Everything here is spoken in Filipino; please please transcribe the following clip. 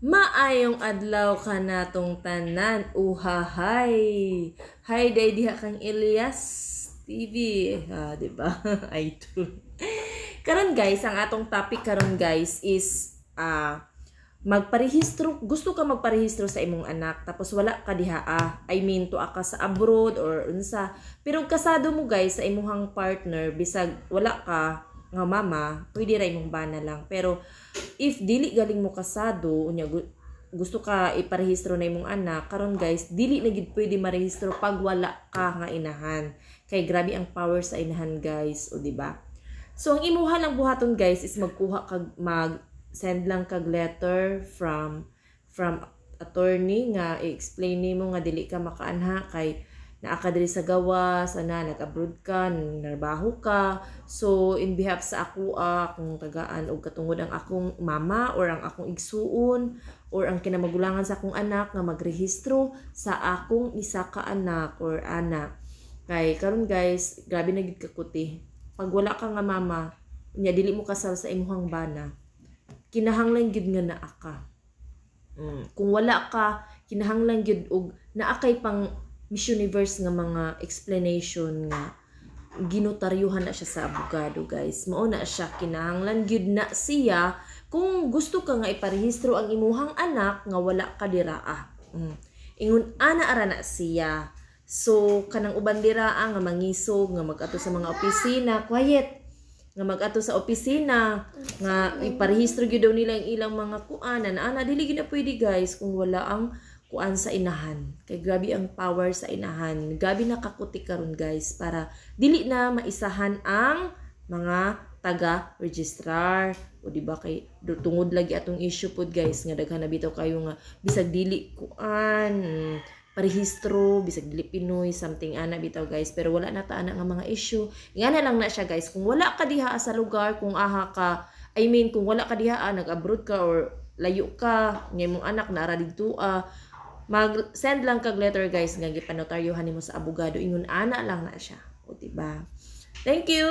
Maayong adlaw ka natong tanan. Uhahay. Hi day diha kang Elias TV. Di ba? Idol. Karon guys, ang atong topic karon guys is magparehistro. Gusto ka magparehistro sa imong anak tapos wala ka diha I mean to ka sa abroad or unsa. Pero kasado mo guys sa imong partner bisag wala ka nga mama, pwede ra imong bana lang. Pero if dili galing mo kasado, unya gusto ka iparehistro na imong anak, karon guys, dili na gid pwede marehistro pag wala ka nga inahan. Kay grabe ang power sa inahan guys, o di ba? So ang imuha lang buhaton guys is magkuha kag mag-send lang kag letter from attorney nga i-explain nimo nga dili ka makaanha kay naa ka diri sa gawas, nag-abroad ka, narbaho ka. So, in behalf sa ako, akong tagaan o katungod ang akong mama or ang akong igsuon or ang kinamagulangan sa akong anak nga magrehistro sa akong isa ka anak or anak. Kay karon guys, grabe na gid kakuti. Pag wala ka nga mama, nya dili mo kasal sa imuhang bana, kinahanglan gid nga naa ka. Kung wala ka, kinahanglan gid og naa kay pang Miss Universe nga mga explanation nga ginotaryuhan na siya sa abogado guys. Mao na siya, kinahanglan gyud na siya kung gusto ka nga iparehistro ang imuhang anak nga wala ka dira. Ingon ana ara na siya. So kanang uban dira nga mangisog nga mag-ato sa mga opisina, quiet. Nga mag-ato sa opisina nga iparehistro gyud daw nila ang ilang mga kuanan. Ana dili gyud na pwede guys kung wala ang kuan sa inahan. Kay grabe ang power sa inahan. Grabe nakakuti karon guys para dili na maisahan ang mga taga-registrar. O di ba kay tungod lagi atong issue pod guys nga daghan na bitaw kayo nga bisag dili kuan parehistro, bisag dili Pinoy, something ana bitaw guys. Pero wala na ta ana nga mga issue. Nga na lang na siya guys. Kung wala ka diha sa lugar, kung kung wala ka diha nag-abroad ka or layo ka, nga imong anak na ara didto mag-send lang kag letter guys nga gipanotaryuhan nimo sa abogado, ingon ana lang na siya. O diba? Thank you.